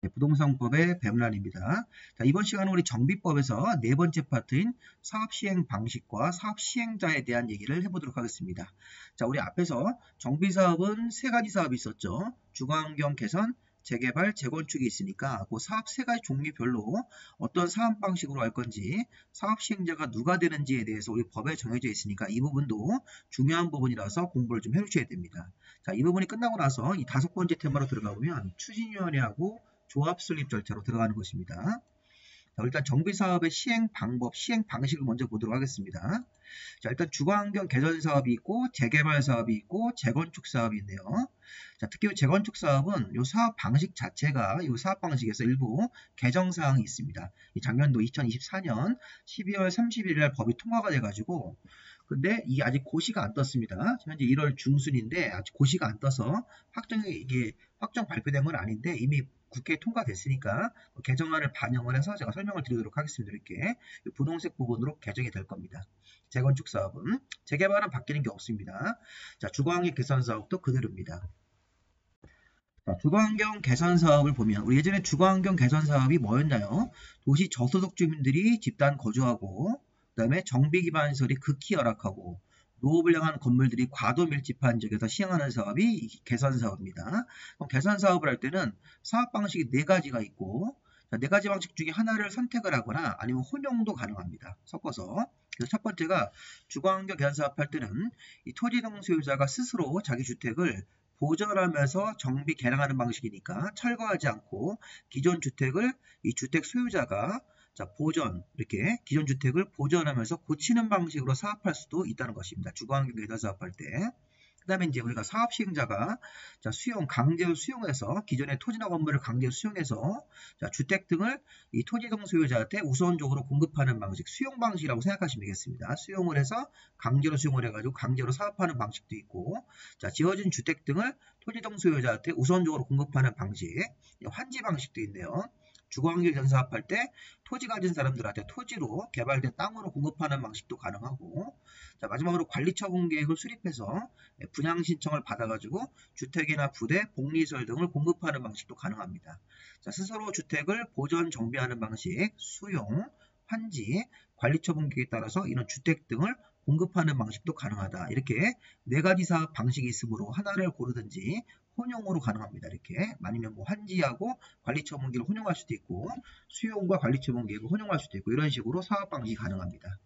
네, 부동산법의 배문란입니다. 자, 이번 시간은 우리 정비법에서 네 번째 파트인 사업시행 방식과 사업시행자에 대한 얘기를 해보도록 하겠습니다. 자, 우리 앞에서 정비사업은 세 가지 사업이 있었죠. 주거환경 개선, 재개발, 재건축이 있으니까 그 사업 세 가지 종류별로 어떤 사업 방식으로 할 건지 사업시행자가 누가 되는지에 대해서 우리 법에 정해져 있으니까 이 부분도 중요한 부분이라서 공부를 좀 해주셔야 됩니다. 자, 이 부분이 끝나고 나서 이 다섯 번째 테마로 들어가 보면 추진위원회하고 조합 설립 절차로 들어가는 것입니다. 자, 일단 정비사업의 시행 방법, 시행 방식을 먼저 보도록 하겠습니다. 자, 일단 주거환경 개선 사업이 있고 재개발 사업이 있고 재건축 사업이 있네요. 자, 특히 재건축 사업은 이 사업 방식 자체가 이 사업 방식에서 일부 개정 사항이 있습니다. 작년도 2024년 12월 31일 날 법이 통과가 돼가지고 근데 이게 아직 고시가 안 떴습니다. 현재 1월 중순인데 아직 고시가 안 떠서 이게 확정 발표된 건 아닌데 이미 국회에 통과됐으니까 개정안을 반영을 해서 제가 설명을 드리도록 하겠습니다. 이렇게 분홍색 부분으로 개정이 될 겁니다. 재건축 사업은 재개발은 바뀌는 게 없습니다. 자, 주거환경 개선 사업도 그대로입니다. 자, 주거환경 개선 사업을 보면 우리 예전에 주거환경 개선 사업이 뭐였나요? 도시 저소득 주민들이 집단 거주하고 그다음에 정비 기반 시설이 극히 열악하고 노후를 향한 건물들이 과도 밀집한 지역에서 시행하는 사업이 개선 사업입니다. 그럼 개선 사업을 할 때는 사업 방식이 네 가지가 있고 네 가지 방식 중에 하나를 선택을 하거나 아니면 혼용도 가능합니다. 섞어서. 그래서 첫 번째가 주거환경 개선 사업할 때는 이 토지 등 소유자가 스스로 자기 주택을 보전하면서 정비 개량하는 방식이니까 철거하지 않고 기존 주택을 이 주택 소유자가 자, 보전, 이렇게 기존 주택을 보전하면서 고치는 방식으로 사업할 수도 있다는 것입니다. 주거환경 개선 사업할 때. 그 다음에 이제 우리가 사업 시행자가 자, 강제로 수용해서 기존의 토지나 건물을 강제로 수용해서 자, 주택 등을 이 토지 등 소유자한테 우선적으로 공급하는 방식, 수용 방식이라고 생각하시면 되겠습니다. 수용을 해서 강제로 수용을 해가지고 강제로 사업하는 방식도 있고, 자, 지어진 주택 등을 토지 등 소유자한테 우선적으로 공급하는 방식, 환지 방식도 있네요. 주거환경 개선 사업할 때 토지 가진 사람들한테 토지로 개발된 땅으로 공급하는 방식도 가능하고 자, 마지막으로 관리처분 계획을 수립해서 분양 신청을 받아가지고 주택이나 부대, 복리시설 등을 공급하는 방식도 가능합니다. 자, 스스로 주택을 보전 정비하는 방식, 수용, 환지, 관리처분 계획에 따라서 이런 주택 등을 공급하는 방식도 가능하다. 이렇게 네 가지 사업 방식이 있으므로 하나를 고르든지 혼용으로 가능합니다. 이렇게 아니면 뭐 환지하고 관리처분계획을 혼용할 수도 있고 수용과 관리처분계획을 혼용할 수도 있고 이런 식으로 사업 방식이 가능합니다.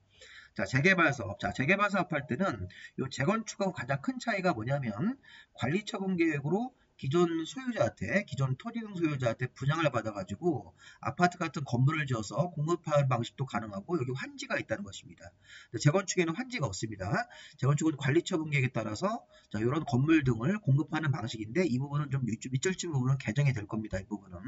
자, 재개발 사업. 자, 재개발 사업 할 때는 이 재건축하고 가장 큰 차이가 뭐냐면 관리처분계획으로 기존 소유자한테, 기존 토지 등 소유자한테 분양을 받아가지고 아파트 같은 건물을 지어서 공급하는 방식도 가능하고 여기 환지가 있다는 것입니다. 재건축에는 환지가 없습니다. 재건축은 관리처분계획에 따라서 자, 이런 건물 등을 공급하는 방식인데 이 부분은 좀 밑줄친 부분은 개정이 될 겁니다. 이 부분은.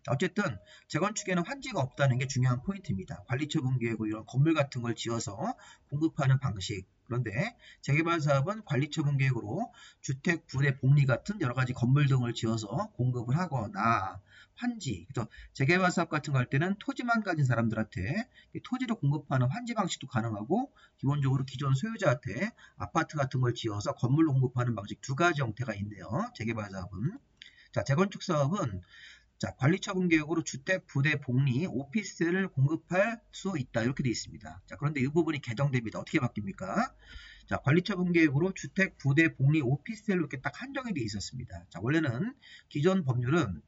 어쨌든 재건축에는 환지가 없다는 게 중요한 포인트입니다. 관리처분계획으로 이런 건물 같은 걸 지어서 공급하는 방식. 그런데 재개발 사업은 관리처분계획으로 주택, 부대, 복리 같은 여러 가지 건물 등을 지어서 공급을 하거나 환지. 그래서 재개발 사업 같은 거 할 때는 토지만 가진 사람들한테 토지를 공급하는 환지 방식도 가능하고 기본적으로 기존 소유자한테 아파트 같은 걸 지어서 건물로 공급하는 방식 두 가지 형태가 있네요. 재개발 사업은. 자, 재건축 사업은 자, 관리처분계획으로 주택, 부대, 복리, 오피스텔을 공급할 수 있다. 이렇게 되어 있습니다. 자, 그런데 이 부분이 개정됩니다. 어떻게 바뀝니까? 자, 관리처분계획으로 주택, 부대, 복리, 오피스텔로 이렇게 딱 한정이 되어 있었습니다. 자, 원래는 기존 법률은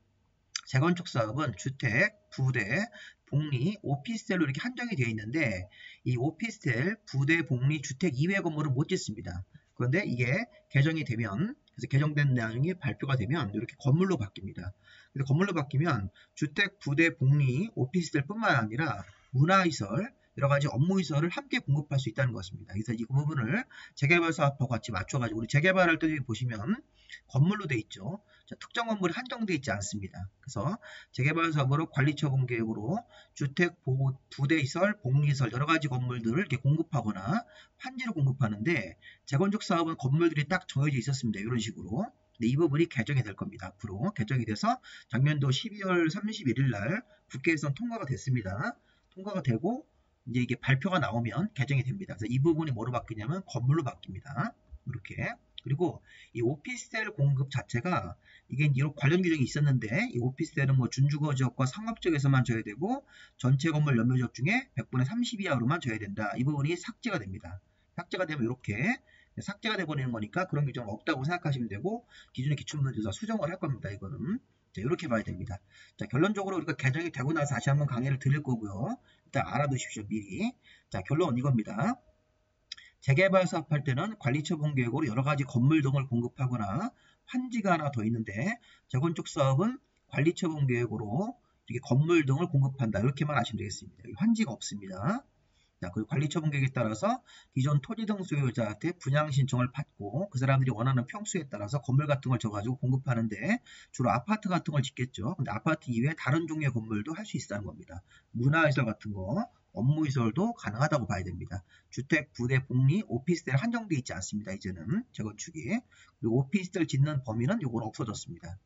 재건축 사업은 주택, 부대, 복리, 오피스텔로 이렇게 한정이 되어 있는데 이 오피스텔, 부대, 복리, 주택 이외의 건물은 못 짓습니다. 그런데 이게 개정이 되면 그래서 개정된 내용이 발표가 되면 이렇게 건물로 바뀝니다. 그래서 건물로 바뀌면 주택, 부대, 복리, 오피스텔뿐만 아니라 문화시설, 여러 가지 업무시설을 함께 공급할 수 있다는 것입니다. 그래서 이 부분을 재개발 사업하고 같이 맞춰가지고 우리 재개발할 때 보시면 건물로 돼 있죠. 자, 특정 건물이 한정되어 있지 않습니다. 그래서 재개발 사업으로 관리처분 계획으로 주택, 부대시설, 복리시설 여러 가지 건물들을 이렇게 공급하거나 환지로 공급하는데 재건축 사업은 건물들이 딱 정해져 있었습니다. 이런 식으로. 네, 이 부분이 개정이 될 겁니다. 앞으로 개정이 돼서 작년도 12월 31일 날 국회에서 통과가 됐습니다. 통과가 되고 이제 이게 발표가 나오면 개정이 됩니다. 그래서 이 부분이 뭐로 바뀌냐면 건물로 바뀝니다. 이렇게 그리고 이 오피스텔 공급 자체가 이게 이런 관련 규정이 있었는데 이 오피스텔은 뭐 준주거지역과 상업지역에서만 줘야 되고 전체 건물 연면적 중에 100분의 30 이하로만 줘야 된다. 이 부분이 삭제가 됩니다. 삭제가 되면 이렇게 삭제가 돼버리는 거니까 그런 규정은 없다고 생각하시면 되고 기존의 기출문제에서 수정을 할 겁니다. 이거는 자, 이렇게 봐야 됩니다. 자, 결론적으로 우리가 개정이 되고 나서 다시 한번 강의를 드릴 거고요. 일단 알아두십시오. 미리. 자, 결론 이겁니다. 재개발 사업할 때는 관리처분 계획으로 여러 가지 건물 등을 공급하거나 환지가 하나 더 있는데 재건축 사업은 관리처분 계획으로 이렇게 건물 등을 공급한다. 이렇게만 아시면 되겠습니다. 환지가 없습니다. 자, 그리고 관리처분 계획에 따라서 기존 토지 등 소유자한테 분양 신청을 받고 그 사람들이 원하는 평수에 따라서 건물 같은 걸 줘가지고 공급하는데 주로 아파트 같은 걸 짓겠죠. 근데 아파트 이외에 다른 종류의 건물도 할 수 있다는 겁니다. 문화시설 같은 거, 업무시설도 가능하다고 봐야 됩니다. 주택, 부대, 복리, 오피스텔 한정되어 있지 않습니다. 이제는 재건축이. 그리고 오피스텔 짓는 범위는 요건 없어졌습니다.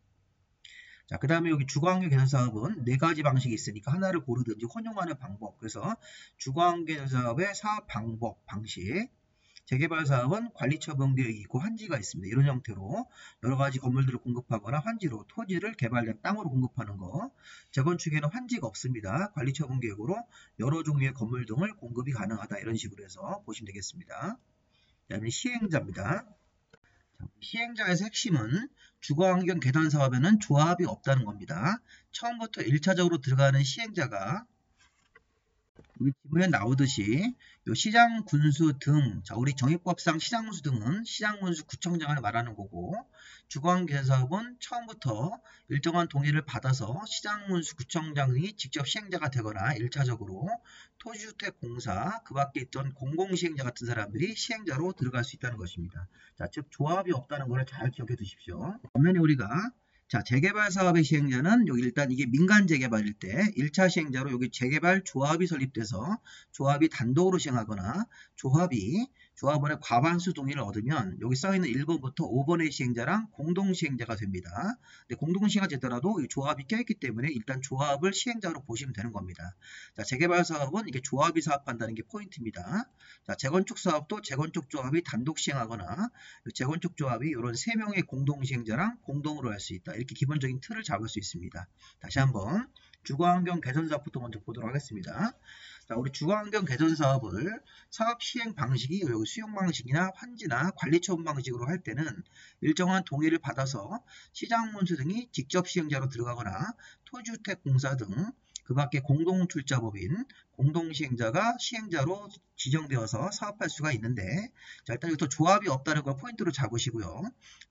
자, 그 다음에 여기 주거환경 개선 사업은 4가지 방식이 있으니까 하나를 고르든지 혼용하는 방법. 그래서 주거환경 개선 사업의 사업 방법, 방식. 재개발 사업은 관리처분 계획이 있고 환지가 있습니다. 이런 형태로 여러 가지 건물들을 공급하거나 환지로 토지를 개발된 땅으로 공급하는 거. 재건축에는 환지가 없습니다. 관리처분 계획으로 여러 종류의 건물 등을 공급이 가능하다. 이런 식으로 해서 보시면 되겠습니다. 그다음에 시행자입니다. 시행자에서 핵심은 주거환경 개선 사업에는 조합이 없다는 겁니다. 처음부터 1차적으로 들어가는 시행자가 여기 지문에 나오듯이 요 시장 군수 등, 자, 우리 정의법상 시장 군수 등은 시장 군수 구청장을 말하는 거고, 주거환경 개선 사업은 처음부터 일정한 동의를 받아서 시장 군수 구청장이 직접 시행자가 되거나 1차적으로 토지주택공사, 그 밖에 있던 공공시행자 같은 사람들이 시행자로 들어갈 수 있다는 것입니다. 자, 즉 조합이 없다는 것을 잘 기억해 두십시오. 반면에 우리가 자, 재개발 사업의 시행자는 여기 일단 이게 민간 재개발일 때 1차 시행자로 여기 재개발 조합이 설립돼서 조합이 단독으로 시행하거나 조합원의 과반수 동의를 얻으면 여기 써있는 1번부터 5번의 시행자랑 공동시행자가 됩니다. 근데 공동시행이 되더라도 이 조합이 껴있기 때문에 일단 조합을 시행자로 보시면 되는 겁니다. 자, 재개발 사업은 이게 조합이 사업한다는 게 포인트입니다. 자, 재건축 사업도 재건축 조합이 단독 시행하거나 재건축 조합이 이런 3명의 공동시행자랑 공동으로 할 수 있다. 이렇게 기본적인 틀을 잡을 수 있습니다. 다시 한번 주거환경 개선 사업부터 먼저 보도록 하겠습니다. 자, 우리 주거환경 개선 사업을 사업 시행 방식이 여기 수용 방식이나 환지나 관리처분 방식으로 할 때는 일정한 동의를 받아서 시장문수 등이 직접 시행자로 들어가거나 토지주택공사 등 그 밖에 공동출자법인 공동시행자가 시행자로 지정되어서 사업할 수가 있는데, 자, 일단 여기서 조합이 없다는 걸 포인트로 잡으시고요.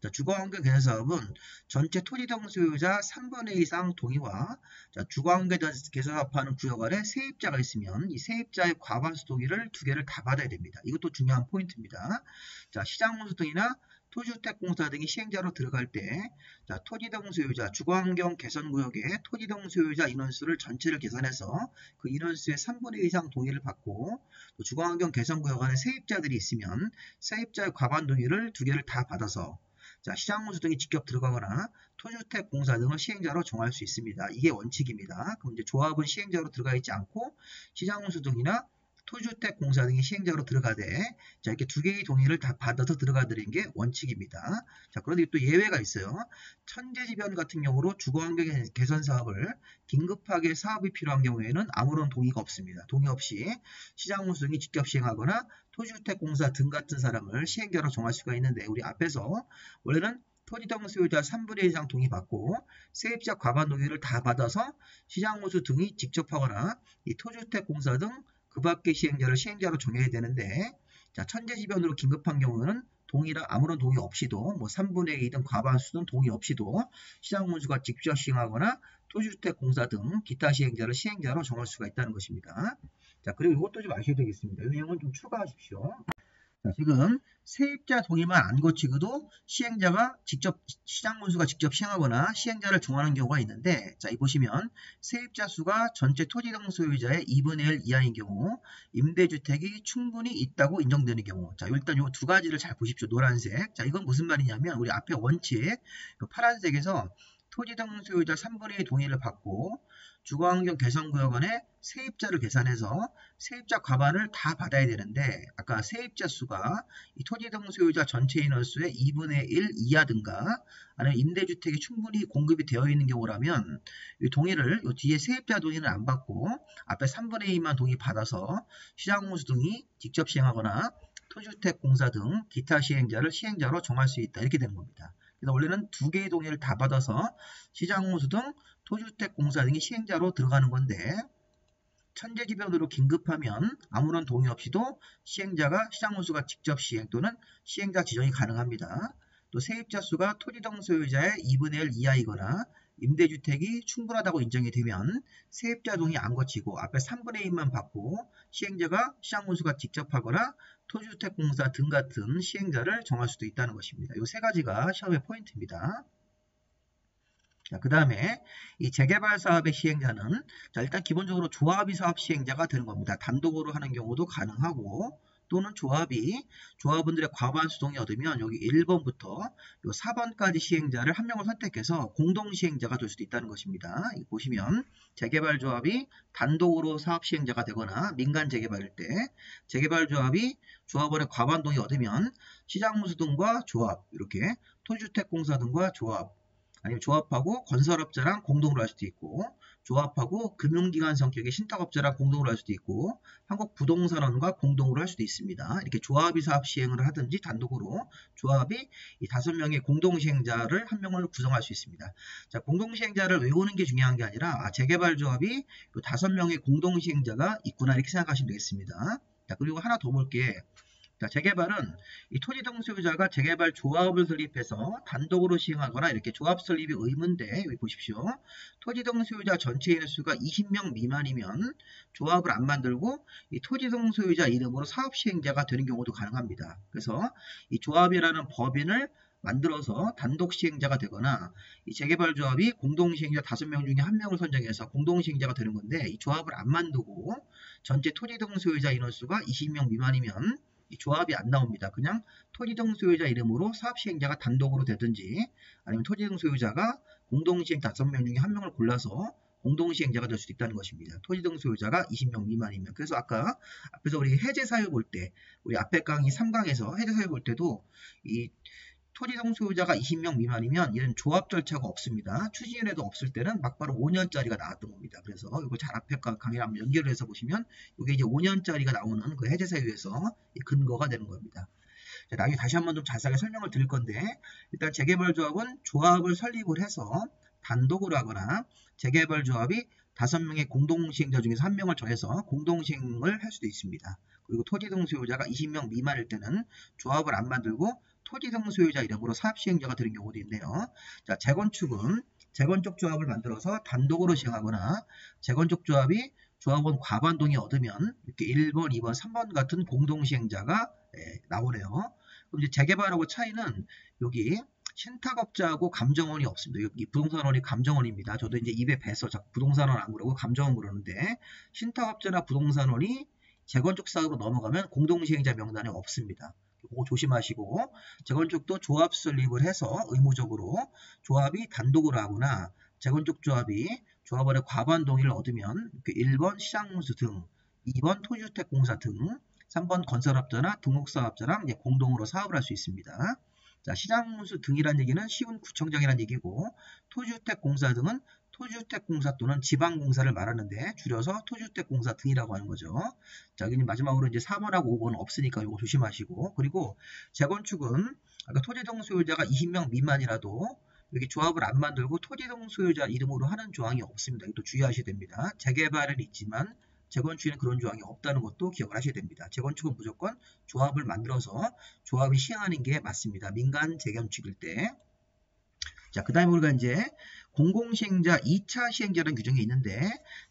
자, 주거환경 개선 사업은 전체 토지 등 소유자 3분의 2 이상 동의와 자, 주거환경 개선 사업하는 구역 안에 세입자가 있으면 이 세입자의 과반수 동의를 2개를 다 받아야 됩니다. 이것도 중요한 포인트입니다. 자, 시장문수 등이나 토지주택공사 등이 시행자로 들어갈 때 자, 토지 등 소유자, 주거환경 개선구역의 토지 등 소유자 인원수를 전체를 계산해서 그 인원수의 3분의 2 이상 동의를 받고 또 주거환경 개선구역 안에 세입자들이 있으면 세입자의 과반 동의를 2개를 다 받아서 자, 시장문수 등이 직접 들어가거나 토지주택공사 등을 시행자로 정할 수 있습니다. 이게 원칙입니다. 그럼 이제 조합은 시행자로 들어가 있지 않고 시장문수 등이나 토지주택공사 등이 시행자로 들어가되 자, 이렇게 2개의 동의를 다 받아서 들어가드린 게 원칙입니다. 자, 그런데 또 예외가 있어요. 천재지변 같은 경우로 주거환경 개선 사업을 긴급하게 사업이 필요한 경우에는 아무런 동의가 없습니다. 동의 없이 시장문수 등이 직접 시행하거나 토지주택공사 등 같은 사람을 시행자로 정할 수가 있는데 우리 앞에서 원래는 토지 등 소유자 3분의 1 이상 동의받고 세입자 과반 동의를 다 받아서 시장문수 등이 직접 하거나 이 토지주택공사 등 그 밖의 시행자를 시행자로 정해야 되는데 자, 천재지변으로 긴급한 경우는 동의라 아무런 동의 없이도 뭐 3분의 2든 과반수든 동의 없이도 시장문수가 직접 시행하거나 토지주택공사 등 기타 시행자를 시행자로 정할 수가 있다는 것입니다. 자, 그리고 이것도 좀 아셔야 되겠습니다. 이 내용은 좀 추가하십시오. 자, 지금 세입자 동의만 안 거치고도 시행자가 직접 시장문수가 직접 시행하거나 시행자를 정하는 경우가 있는데 자, 이 보시면 세입자 수가 전체 토지 등 소유자의 2분의 1 이하인 경우 임대주택이 충분히 있다고 인정되는 경우 자, 일단 이 2가지를 잘 보십시오. 노란색. 자, 이건 무슨 말이냐면 우리 앞에 원칙 파란색에서 토지 등 소유자 3분의 2 동의를 받고 주거환경 개선구역원에 세입자를 계산해서 세입자 과반을 다 받아야 되는데 아까 세입자 수가 이 토지 등 소유자 전체 인원수의 2분의 1 이하든가 아니면 임대주택이 충분히 공급이 되어 있는 경우라면 이 동의를 이 뒤에 세입자 동의는 안 받고 앞에 3분의 2만 동의 받아서 시장공수 등이 직접 시행하거나 토지주택공사 등 기타 시행자를 시행자로 정할 수 있다 이렇게 되는 겁니다. 그래서 원래는 2개의 동의를 다 받아서 시장공수 등 토지주택공사 등이 시행자로 들어가는 건데 천재지변으로 긴급하면 아무런 동의 없이도 시행자가 시장공수가 직접 시행 또는 시행자 지정이 가능합니다. 또 세입자 수가 토지 등 소유자의 2분의 1 이하이거나 임대주택이 충분하다고 인정이 되면 세입자 동의 안 거치고 앞에 3분의 1만 받고 시행자가 시장공수가 직접 하거나 토지주택공사 등 같은 시행자를 정할 수도 있다는 것입니다. 이 세 가지가 시험의 포인트입니다. 그 다음에 이 재개발 사업의 시행자는 일단 기본적으로 조합이 사업 시행자가 되는 겁니다. 단독으로 하는 경우도 가능하고 또는 조합원들의 과반수 동의 얻으면 여기 1번부터 요 4번까지 시행자를 한 명을 선택해서 공동 시행자가 될 수도 있다는 것입니다. 보시면 재개발 조합이 단독으로 사업 시행자가 되거나 민간 재개발일 때 재개발 조합이 조합원의 과반 동의 얻으면 시장문수 등과 조합 이렇게 토지주택공사 등과 조합 아니면 조합하고 건설업자랑 공동으로 할 수도 있고 조합하고 금융기관 성격의 신탁업자랑 공동으로 할 수도 있고 한국부동산원과 공동으로 할 수도 있습니다. 이렇게 조합이 사업 시행을 하든지 단독으로 조합이 이 5명의 공동시행자를 한 명을 구성할 수 있습니다. 자, 공동시행자를 외우는 게 중요한 게 아니라 재개발 조합이 5명의 공동시행자가 있구나 이렇게 생각하시면 되겠습니다. 자, 그리고 하나 더 볼게. 자, 재개발은 이 토지 등 소유자가 재개발 조합을 설립해서 단독으로 시행하거나 이렇게 조합 설립이 의무인데 여기 보십시오. 토지 등 소유자 전체 인수가 20명 미만이면 조합을 안 만들고 이 토지 등 소유자 이름으로 사업 시행자가 되는 경우도 가능합니다. 그래서 이 조합이라는 법인을 만들어서 단독 시행자가 되거나 이 재개발 조합이 공동 시행자 5명 중에 1명을 선정해서 공동 시행자가 되는 건데 이 조합을 안 만들고 전체 토지 등 소유자 인원수가 20명 미만이면 이 조합이 안 나옵니다. 그냥 토지 등 소유자 이름으로 사업 시행자가 단독으로 되든지 아니면 토지 등 소유자가 공동 시행 5명 중에 1명을 골라서 공동 시행자가 될 수도 있다는 것입니다. 토지 등 소유자가 20명 미만이면. 그래서 아까 앞에서 우리 해제 사유 볼 때 우리 앞에 강의 3강에서 해제 사유 볼 때도 이 토지 등 소유자가 20명 미만이면 이런 조합 절차가 없습니다. 추진에도 없을 때는 막바로 5년짜리가 나왔던 겁니다. 그래서 이거 잘 앞에 강의랑 연결을 해서 보시면 이게 이제 5년짜리가 나오는 그 해제 사유에서 근거가 되는 겁니다. 자, 나중에 다시 한번 좀 자세하게 설명을 드릴 건데 일단 재개발 조합은 조합을 설립을 해서 단독으로 하거나 재개발 조합이 5명의 공동시행자 중에서 1명을 정해서 공동시행을 할 수도 있습니다. 그리고 토지 등 소유자가 20명 미만일 때는 조합을 안 만들고 토지 등 소유자 이름으로 사업 시행자가 되는 경우도 있네요. 자, 재건축은 재건축 조합을 만들어서 단독으로 시행하거나 재건축 조합이 조합원 과반 동의 얻으면 이렇게 1번, 2번, 3번 같은 공동 시행자가 나오네요. 그럼 이제 재개발하고 차이는 여기 신탁업자하고 감정원이 없습니다. 여기 부동산원이 감정원입니다. 저도 이제 입에 뱉어 부동산원 안 그러고 감정원 그러는데 신탁업자나 부동산원이 재건축 사업으로 넘어가면 공동시행자 명단에 없습니다. 그거 조심하시고 재건축도 조합 설립을 해서 의무적으로 조합이 단독으로 하거나 재건축 조합이 조합원의 과반 동의를 얻으면 1번 시장문수 등 2번 토지주택공사 등 3번 건설업자나 등록사업자랑 공동으로 사업을 할 수 있습니다. 자, 시장문수 등이란 얘기는 시군구청장이란 얘기고 토지주택공사 등은 토지주택공사 또는 지방공사를 말하는데 줄여서 토지주택공사 등이라고 하는 거죠. 자, 여기는 마지막으로 이제 4번하고 5번은 없으니까 이거 조심하시고 그리고 재건축은 아까 토지 등 소유자가 20명 미만이라도 여기 조합을 안 만들고 토지 등 소유자 이름으로 하는 조항이 없습니다. 이것도 주의하셔야 됩니다. 재개발은 있지만 재건축에는 그런 조항이 없다는 것도 기억을 하셔야 됩니다. 재건축은 무조건 조합을 만들어서 조합이 시행하는 게 맞습니다. 민간 재건축일 때. 자, 그 다음에 우리가 이제 공공시행자 2차 시행자라는 규정이 있는데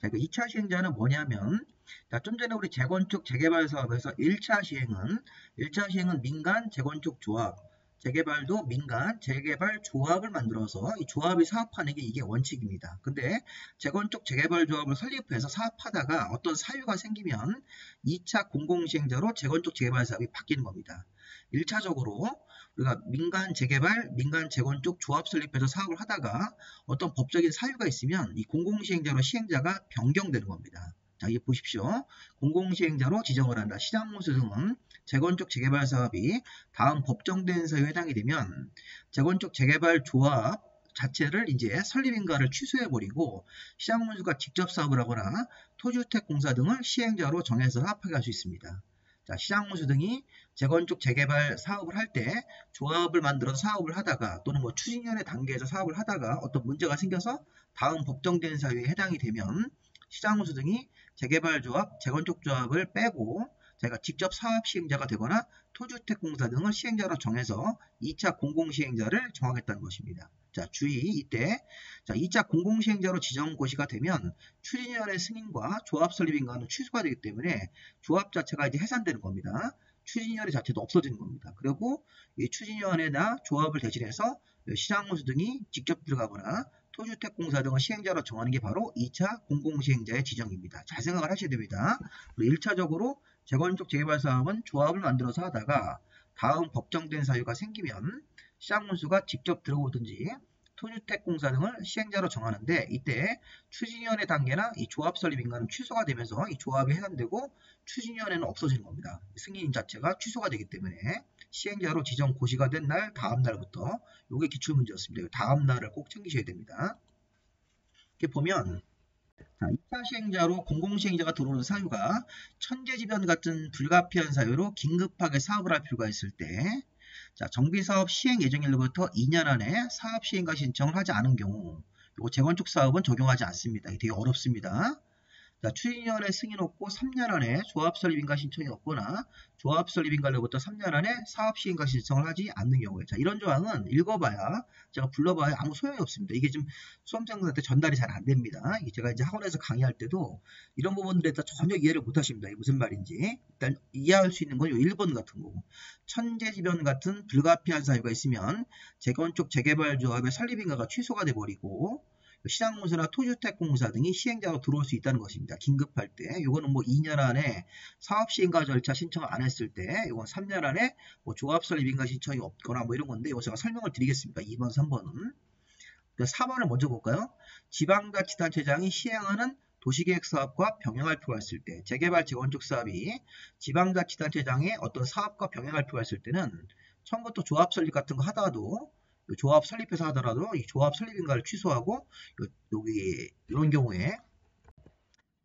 자, 그 2차 시행자는 뭐냐면 자, 좀 전에 우리 재건축 재개발 사업에서 1차 시행은 민간 재건축 조합 재개발도 민간 재개발 조합을 만들어서 이 조합이 사업하는 게 이게 원칙입니다. 근데 재건축 재개발 조합을 설립해서 사업하다가 어떤 사유가 생기면 2차 공공시행자로 재건축 재개발 사업이 바뀌는 겁니다. 1차적으로 우리가 민간 재개발, 민간 재건축 조합 설립해서 사업을 하다가 어떤 법적인 사유가 있으면 이 공공시행자로 시행자가 변경되는 겁니다. 자, 이제 보십시오. 공공시행자로 지정을 한다. 시장문수 등은 재건축 재개발 사업이 다음 법정된 사유에 해당이 되면 재건축 재개발 조합 자체를 이제 설립인가를 취소해버리고 시장문수가 직접 사업을 하거나 토지주택공사 등을 시행자로 정해서 사업하게 할 수 있습니다. 자, 시장문수 등이 재건축 재개발 사업을 할 때 조합을 만들어서 사업을 하다가 또는 뭐 추진위원회 단계에서 사업을 하다가 어떤 문제가 생겨서 다음 법정된 사유에 해당이 되면 시장문수 등이 재개발조합, 재건축조합을 빼고 자기가 직접 사업 시행자가 되거나 토주택공사 등을 시행자로 정해서 2차 공공시행자를 정하겠다는 것입니다. 자, 주의 이때 2차 공공시행자로 지정 고시가 되면 추진위원회 승인과 조합 설립인가는 취소가 되기 때문에 조합 자체가 이제 해산되는 겁니다. 추진위원회 자체도 없어지는 겁니다. 그리고 이 추진위원회나 조합을 대신해서 시장문수 등이 직접 들어가거나 토주택공사 등을 시행자로 정하는 게 바로 2차 공공시행자의 지정입니다. 잘 생각을 하셔야 됩니다. 1차적으로 재건축 재개발 사업은 조합을 만들어서 하다가 다음 법정된 사유가 생기면 시장문수가 직접 들어오든지 토주택공사 등을 시행자로 정하는데 이때 추진위원회 단계나 이 조합 설립 인가는 취소가 되면서 이 조합이 해산되고 추진위원회는 없어지는 겁니다. 승인 자체가 취소가 되기 때문에 시행자로 지정 고시가 된 날 다음 날부터 이게 기출문제였습니다. 다음 날을 꼭 챙기셔야 됩니다. 이렇게 보면 2차 시행자로 공공시행자가 들어오는 사유가 천재지변 같은 불가피한 사유로 긴급하게 사업을 할 필요가 있을 때 정비사업 시행 예정일로부터 2년 안에 사업 시행과 신청을 하지 않은 경우 이거 재건축 사업은 적용하지 않습니다. 이게 되게 어렵습니다. 추진위원회 승인 없고 3년 안에 조합 설립인가 신청이 없거나 조합 설립인가로부터 3년 안에 사업 시행과 신청을 하지 않는 경우에 이런 조항은 읽어봐야 제가 불러봐야 아무 소용이 없습니다. 이게 지금 수험생들한테 전달이 잘 안 됩니다. 이게 제가 이제 학원에서 강의할 때도 이런 부분들에 대해서 전혀 이해를 못 하십니다. 이게 무슨 말인지 일단 이해할 수 있는 건 1번 같은 거고 천재지변 같은 불가피한 사유가 있으면 재건축 재개발 조합의 설립인가가 취소가 돼버리고 시장문수나 토주택공사 등이 시행자로 들어올 수 있다는 것입니다. 긴급할 때 이거는 뭐 2년 안에 사업시행가 절차 신청을 안 했을 때 이건 3년 안에 뭐 조합설립인가 신청이 없거나 뭐 이런 건데 이거 제가 설명을 드리겠습니다. 2번, 3번은 4번을 먼저 볼까요? 지방자치단체장이 시행하는 도시계획사업과 병행할 필요가 있을 때 재개발 재건축 사업이 지방자치단체장의 어떤 사업과 병행할 필요가 있을 때는 처음부터 조합 설립 같은 거 하다가도 조합 설립해서 하더라도 이 조합 설립인가를 취소하고 여기 이런 경우에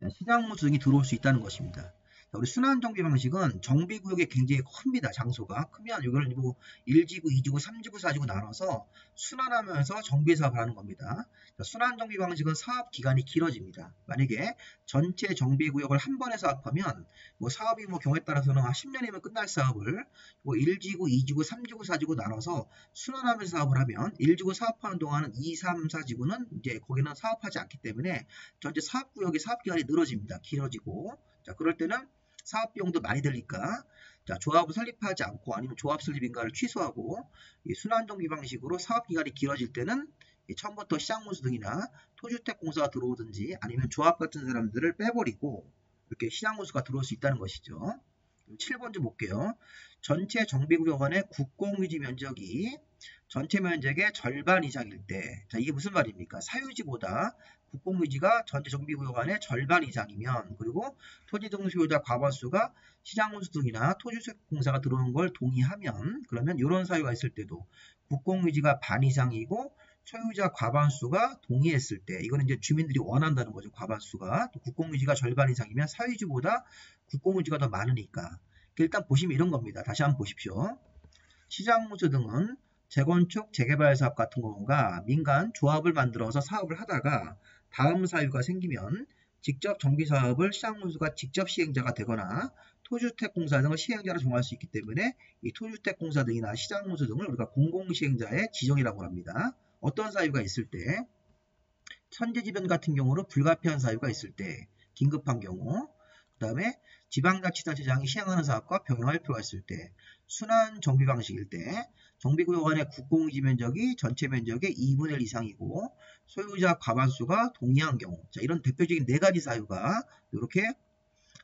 시장문수 등이 들어올 수 있다는 것입니다. 우리 순환정비 방식은 정비구역이 굉장히 큽니다. 장소가 크면 이걸 뭐 1지구, 2지구, 3지구, 4지구 나눠서 순환하면서 정비사업을 하는 겁니다. 순환정비 방식은 사업 기간이 길어집니다. 만약에 전체 정비구역을 한 번에 사업하면 뭐 사업이 뭐 경우에 따라서는 10년이면 끝날 사업을 뭐 1지구, 2지구, 3지구, 4지구 나눠서 순환하면서 사업을 하면 1지구 사업하는 동안은 2, 3, 4지구는 이제 거기는 사업하지 않기 때문에 전체 사업구역의 사업기간이 늘어집니다. 길어지고 그럴 때는 사업 비용도 많이 들니까 조합을 설립하지 않고 아니면 조합 설립인가를 취소하고 순환정비 방식으로 사업 기간이 길어질 때는 처음부터 시장문수 등이나 토주택공사가 들어오든지 아니면 조합 같은 사람들을 빼버리고 이렇게 시장문수가 들어올 수 있다는 것이죠. 7번 좀 볼게요. 전체 정비구역 안의 국공유지 면적이 전체 면적의 절반 이상일 때 이게 무슨 말입니까? 사유지보다 국공유지가 전체 정비구역 안의 절반 이상이면 그리고 토지 등 소유자 과반수가 시장문수 등이나 토지주택공사가 들어오는 걸 동의하면 그러면 이런 사유가 있을 때도 국공유지가 반 이상이고 소유자 과반수가 동의했을 때 이거는 이제 주민들이 원한다는 거죠. 과반수가 또 국공유지가 절반 이상이면 사유지보다 국공유지가 더 많으니까 일단 보시면 이런 겁니다. 다시 한번 보십시오. 시장문수 등은 재건축, 재개발 사업 같은 경우가 민간 조합을 만들어서 사업을 하다가 다음 사유가 생기면 직접 정비사업을 시장문수가 직접 시행자가 되거나 토주택공사 등을 시행자로 정할 수 있기 때문에 이 토주택공사 등이나 시장문수 등을 우리가 공공시행자의 지정이라고 합니다. 어떤 사유가 있을 때 천재지변 같은 경우로 불가피한 사유가 있을 때 긴급한 경우 그 다음에 지방자치단체장이 시행하는 사업과 병행할 필요가 있을 때 순환 정비 방식일 때 정비구역 안의 국공유지 면적이 전체 면적의 2분의 1 이상이고 소유자 과반수가 동의한 경우 이런 대표적인 4가지 사유가 이렇게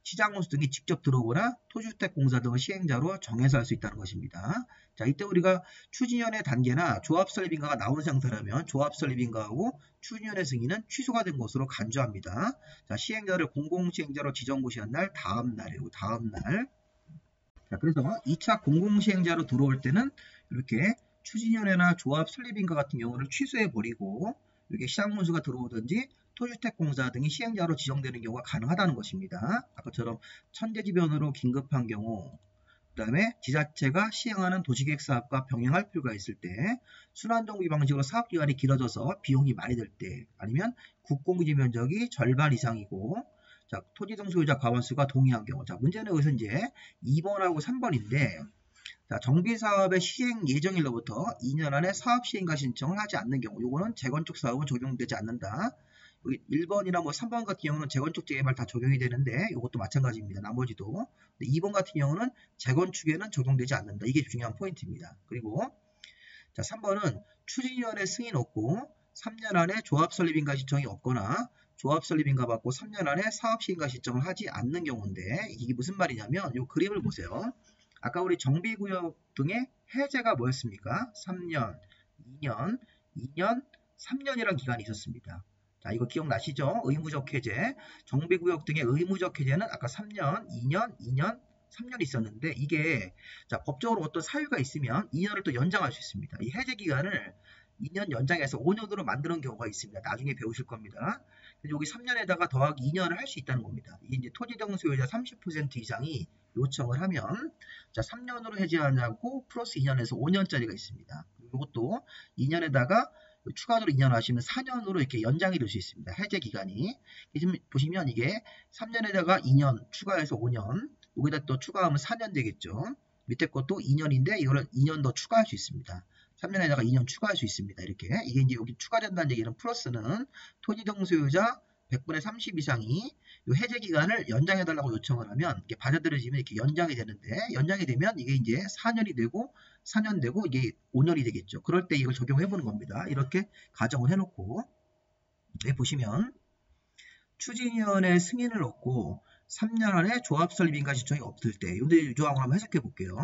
시장운수 등이 직접 들어오거나 토주택공사 등을 시행자로 정해서 할 수 있다는 것입니다. 자, 이때 우리가 추진위원회 단계나 조합설립인가가 나오는 상태라면 조합설립인가하고 추진위원회 승인은 취소가 된 것으로 간주합니다. 자, 시행자를 공공시행자로 지정고시한 날 다음 날이고 다음 날. 자, 그래서 2차 공공시행자로 들어올 때는 이렇게 추진위원회나 조합설립인가 같은 경우를 취소해버리고 이렇게 시장운수가 들어오든지 토주택공사 등이 시행자로 지정되는 경우가 가능하다는 것입니다. 아까처럼 천재지변으로 긴급한 경우, 그 다음에 지자체가 시행하는 도시계획사업과 병행할 필요가 있을 때, 순환정비 방식으로 사업기간이 길어져서 비용이 많이 들 때, 아니면 국공유지 면적이 절반 이상이고, 자, 토지등 소유자 과반수가 동의한 경우. 자, 문제는 여기서 이제 2번하고 3번인데, 자, 정비사업의 시행 예정일로부터 2년 안에 사업 시행과 신청을 하지 않는 경우, 요거는 재건축 사업은 적용되지 않는다. 1번이나 뭐 3번 같은 경우는 재건축 재개발 다 적용이 되는데 이것도 마찬가지입니다. 나머지도. 2번 같은 경우는 재건축에는 적용되지 않는다. 이게 중요한 포인트입니다. 그리고 자, 3번은 추진위원회 승인 없고 3년 안에 조합설립인가 신청이 없거나 조합설립인가 받고 3년 안에 사업시행가 신청을 하지 않는 경우인데 이게 무슨 말이냐면 이 그림을 보세요. 아까 우리 정비구역 등의 해제가 뭐였습니까? 3년, 2년, 2년, 3년이라는 기간이 있었습니다. 자, 이거 기억나시죠? 의무적 해제. 정비구역 등의 의무적 해제는 아까 3년, 2년, 2년, 3년이 있었는데 이게 자, 법적으로 어떤 사유가 있으면 2년을 또 연장할 수 있습니다. 이 해제 기간을 2년 연장해서 5년으로 만드는 경우가 있습니다. 나중에 배우실 겁니다. 여기 3년에다가 더하기 2년을 할 수 있다는 겁니다. 이게 이제 토지등 소유자 30% 이상이 요청을 하면 자, 3년으로 해제하냐고 플러스 2년에서 5년짜리가 있습니다. 이것도 2년에다가 추가로 2년 하시면 4년으로 이렇게 연장이 될 수 있습니다. 해제 기간이. 지금 보시면 이게 3년에다가 2년 추가해서 5년, 여기다 또 추가하면 4년 되겠죠. 밑에 것도 2년인데 이거를 2년 더 추가할 수 있습니다. 3년에다가 2년 추가할 수 있습니다. 이렇게. 이게 이제 여기 추가된다는 얘기는 플러스는 토지등 소유자 100분의 30 이상이 이 해제 기간을 연장해달라고 요청을 하면 이게 받아들여지면 이렇게 연장이 되는데 연장이 되면 이게 이제 4년이 되고 4년 되고 이게 5년이 되겠죠. 그럴 때 이걸 적용해 보는 겁니다. 이렇게 가정을 해놓고 여기 보시면 추진위원회 승인을 얻고 3년 안에 조합설립인가 신청이 없을 때 이 조항을 한번 해석해 볼게요.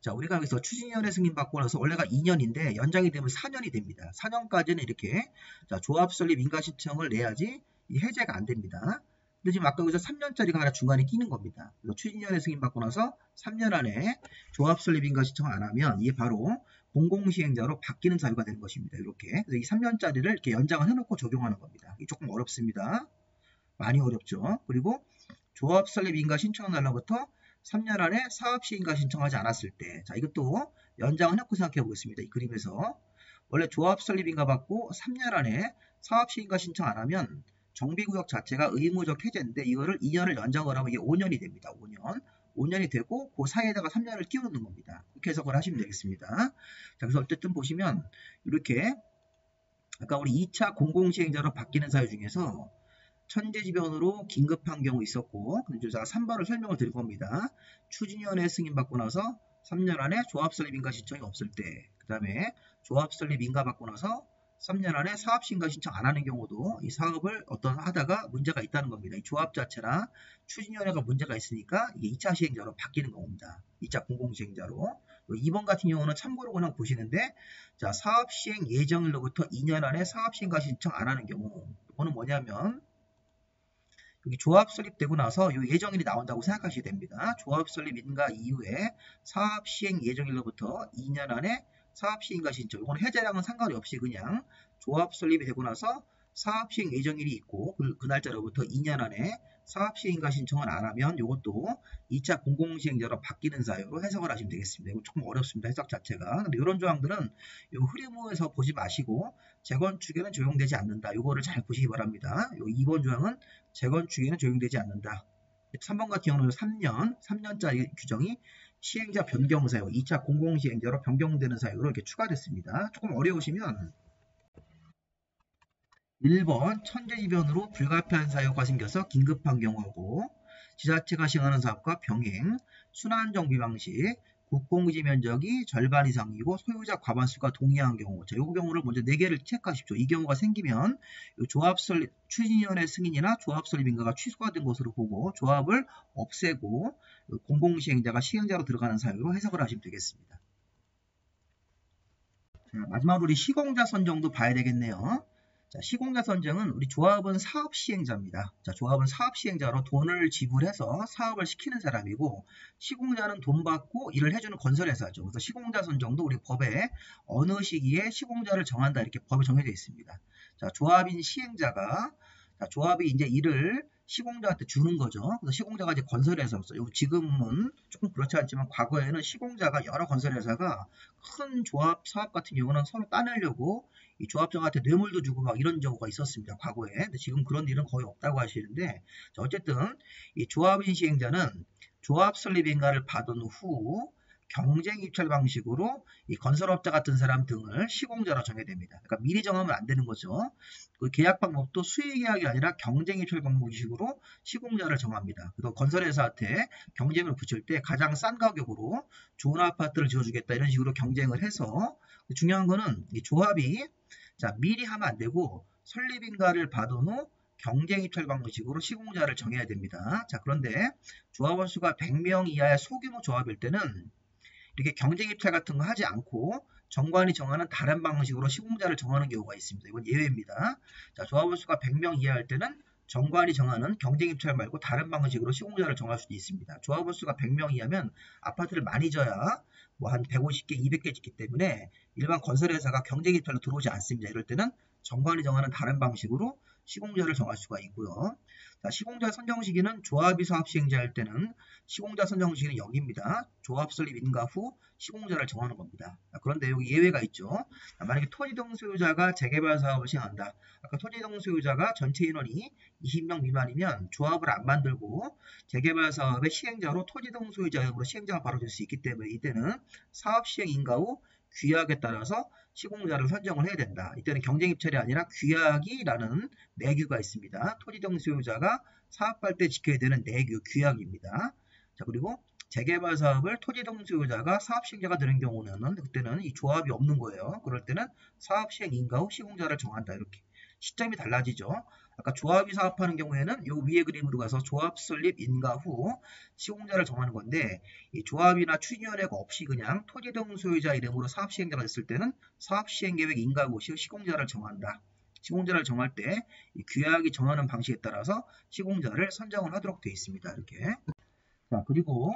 자, 우리가 여기서 추진위원회 승인 받고 나서 원래가 2년인데 연장이 되면 4년이 됩니다. 4년까지는 이렇게 자, 조합설립인가 신청을 내야지 이 해제가 안 됩니다. 근데 지금 아까 여기서 3년짜리가 하나 중간에 끼는 겁니다. 그래서 추진위원회 승인 받고 나서 3년 안에 조합설립인가 신청을 안 하면 이게 바로 공공시행자로 바뀌는 사유가 되는 것입니다. 이렇게. 그래서 이 3년짜리를 이렇게 연장을 해놓고 적용하는 겁니다. 이게 조금 어렵습니다. 많이 어렵죠. 그리고 조합설립인가 신청 날로부터 3년 안에 사업시행가 신청하지 않았을 때, 자, 이것도 연장을 해놓고 생각해 보겠습니다. 이 그림에서. 원래 조합설립인가 받고 3년 안에 사업시행가 신청 안 하면 정비구역 자체가 의무적 해제인데 이거를 2년을 연장을 하면 이게 5년이 됩니다. 5년이 되고 그 사이에다가 3년을 끼워놓는 겁니다. 그렇게 해석을 하시면 되겠습니다. 자, 그래서 어쨌든 보시면 이렇게 아까 우리 2차 공공시행자로 바뀌는 사유 중에서 천재지변으로 긴급한 경우 있었고, 제가 3번을 설명을 드릴 겁니다. 추진위원회 승인받고 나서 3년 안에 조합설립인가 신청이 없을 때, 그 다음에 조합설립인가 받고 나서 3년 안에 사업시행가 신청 안 하는 경우도 이 사업을 하다가 문제가 있다는 겁니다. 이 조합 자체나 추진위원회가 문제가 있으니까 이게 2차 시행자로 바뀌는 겁니다. 2차 공공시행자로. 2번 같은 경우는 참고로 그냥 보시는데, 자, 사업시행 예정일로부터 2년 안에 사업시행가 신청 안 하는 경우, 이거는 뭐냐면 여기 조합 설립되고 나서 이 예정일이 나온다고 생각하시면 됩니다. 조합 설립 인가 이후에 사업 시행 예정일로부터 2년 안에 사업 시행가 신청. 이건 해제랑은 상관이 없이 그냥 조합 설립이 되고 나서 사업 시행 예정일이 있고 그 날짜로부터 2년 안에 사업 시행가 신청을 안 하면 이것도 2차 공공시행자로 바뀌는 사유로 해석을 하시면 되겠습니다. 이거 조금 어렵습니다. 해석 자체가. 근데 이런 조항들은 이 흐름에서 보지 마시고 재건축에는 적용되지 않는다. 이거를 잘 보시기 바랍니다. 이 2번 조항은 재건축에는 적용되지 않는다. 3번 같은 경우는 3년짜리 규정이 시행자 변경 사유, 2차 공공시행자로 변경되는 사유로 이렇게 추가됐습니다. 조금 어려우시면 1번 천재지변으로 불가피한 사유가 생겨서 긴급한 경우하고 지자체가 시행하는 사업과 병행, 순환정비 방식, 국공유지 면적이 절반 이상이고 소유자 과반수가 동의한 경우. 자, 이 경우를 먼저 4개를 체크하십시오. 이 경우가 생기면 조합 설립, 추진위원회 승인이나 조합 설립 인가가 취소가 된 것으로 보고 조합을 없애고 공공시행자가 시행자로 들어가는 사유로 해석을 하시면 되겠습니다. 자, 마지막으로 우리 시공자 선정도 봐야 되겠네요. 자, 시공자 선정은 우리 조합은 사업 시행자입니다. 자, 조합은 사업 시행자로 돈을 지불해서 사업을 시키는 사람이고 시공자는 돈 받고 일을 해주는 건설회사죠. 그래서 시공자 선정도 우리 법에 어느 시기에 시공자를 정한다 이렇게 법에 정해져 있습니다. 자, 조합인 시행자가 조합이 이제 일을 시공자한테 주는 거죠. 그래서 시공자가 이제 건설회사로서 지금은 조금 그렇지 않지만 과거에는 시공자가 여러 건설회사가 큰 조합 사업 같은 경우는 서로 따내려고 이 조합장한테 뇌물도 주고 막 이런 경우가 있었습니다. 과거에. 근데 지금 그런 일은 거의 없다고 하시는데 자, 어쨌든 이 조합인 시행자는 조합 설립 인가를 받은 후 경쟁 입찰 방식으로 이 건설업자 같은 사람 등을 시공자로 정해됩니다. 그러니까 미리 정하면 안 되는 거죠. 그 계약 방법도 수의 계약이 아니라 경쟁 입찰 방식으로 시공자를 정합니다. 그래서 건설회사한테 경쟁을 붙일 때 가장 싼 가격으로 좋은 아파트를 지어주겠다 이런 식으로 경쟁을 해서 중요한 거는 이 조합이 자, 미리 하면 안 되고 설립인가를 받은 후 경쟁 입찰 방식으로 시공자를 정해야 됩니다. 자, 그런데 조합원 수가 100명 이하의 소규모 조합일 때는 이렇게 경쟁 입찰 같은 거 하지 않고 정관이 정하는 다른 방식으로 시공자를 정하는 경우가 있습니다. 이건 예외입니다. 자, 조합원 수가 100명 이하일 때는 정관이 정하는 경쟁 입찰 말고 다른 방식으로 시공자를 정할 수도 있습니다. 조합원 수가 100명 이하면 아파트를 많이 져야 뭐 한 150개, 200개 짓기 때문에 일반 건설회사가 경쟁 입찰로 들어오지 않습니다. 이럴 때는 정관이 정하는 다른 방식으로 시공자를 정할 수가 있고요. 자, 시공자 선정 시기는 조합이 사업 시행자일 때는 시공자 선정 시기는 여기입니다. 조합 설립 인가 후 시공자를 정하는 겁니다. 자, 그런데 여기 예외가 있죠. 자, 만약에 토지동 소유자가 재개발 사업을 시행한다. 아까 토지동 소유자가 전체 인원이 20명 미만이면 조합을 안 만들고 재개발 사업의 시행자로 토지동 소유자로 시행자가 바로 될 수 있기 때문에 이때는 사업 시행 인가 후 규약에 따라서 시공자를 선정을 해야 된다. 이때는 경쟁 입찰이 아니라 규약이라는 내규가 있습니다. 토지동 소유자가 사업할 때 지켜야 되는 내규, 규약입니다. 자, 그리고 재개발 사업을 토지동 소유자가 사업 시행자가 되는 경우는 그때는 이 조합이 없는 거예요. 그럴 때는 사업 시행 인가 후 시공자를 정한다. 이렇게 시점이 달라지죠. 아까 조합이 사업하는 경우에는 요 위에 그림으로 가서 조합 설립 인가 후 시공자를 정하는 건데 이 조합이나 추진위원회가 없이 그냥 토지동 소유자 이름으로 사업 시행자가 됐을 때는 사업 시행 계획 인가 후 시공자를 정한다. 시공자를 정할 때 이 규약이 정하는 방식에 따라서 시공자를 선정을 하도록 되어 있습니다. 이렇게. 자, 그리고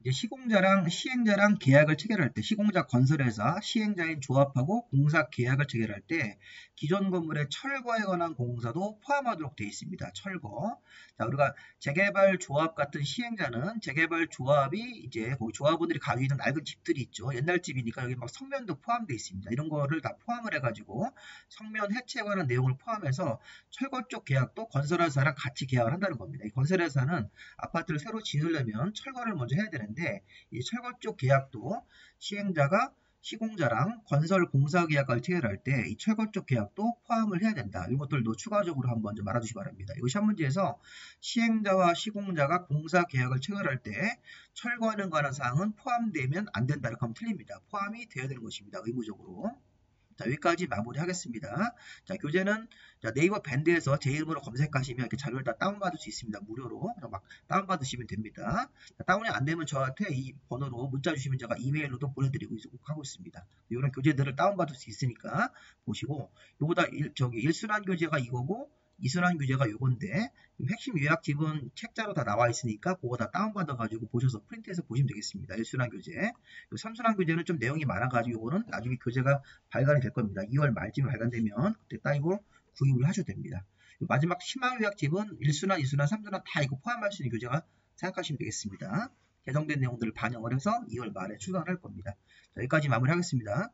이제 시공자랑 시행자랑 계약을 체결할 때 시공자 건설회사, 시행자인 조합하고 공사 계약을 체결할 때 기존 건물의 철거에 관한 공사도 포함하도록 되어 있습니다. 철거. 자, 우리가 재개발 조합 같은 시행자는 재개발 조합이 이제 거기 조합원들이 가지고 있는 낡은 집들이 있죠. 옛날 집이니까 여기 막 성면도 포함되어 있습니다. 이런 거를 다 포함을 해가지고 성면 해체에 관한 내용을 포함해서 철거 쪽 계약도 건설회사랑 같이 계약을 한다는 겁니다. 이 건설회사는 아파트를 새로 지으려면 철거를 먼저 해야 되는데 이 철거 쪽 계약도 시행자가 시공자랑 건설 공사 계약을 체결할 때 이 철거 쪽 계약도 포함을 해야 된다. 이것들도 추가적으로 한번 좀 알아주시기 바랍니다. 이거 시험 문제에서 시행자와 시공자가 공사 계약을 체결할 때 철거하는 관한 사항은 포함되면 안 된다. 이렇게 하면 틀립니다. 포함이 되어야 되는 것입니다. 의무적으로. 자, 여기까지 마무리하겠습니다. 자, 교재는 네이버 밴드에서 제 이름으로 검색하시면 이렇게 자료를 다 다운받을 수 있습니다. 무료로. 막 다운받으시면 됩니다. 자, 다운이 안 되면 저한테 이 번호로 문자 주시면 제가 이메일로도 보내드리고 하고 있습니다. 이런 교재들을 다운받을 수 있으니까 보시고, 요거다 일순환 교재가 이거고, 이순환 교재가 요건데 핵심 요약집은 책자로 다 나와 있으니까 그거 다 다운받아가지고 보셔서 프린트해서 보시면 되겠습니다. 일순환 교재. 삼순환 교재는 좀 내용이 많아가지고 요거는 나중에 교재가 발간이 될 겁니다. 2월 말쯤에 발간되면 그때 따이고 구입을 하셔도 됩니다. 마지막 심화 요약집은 일순환, 이순환, 삼순환 다 이거 포함할 수 있는 교재가 생각하시면 되겠습니다. 개정된 내용들을 반영을 해서 2월 말에 출간할 겁니다. 자, 여기까지 마무리하겠습니다.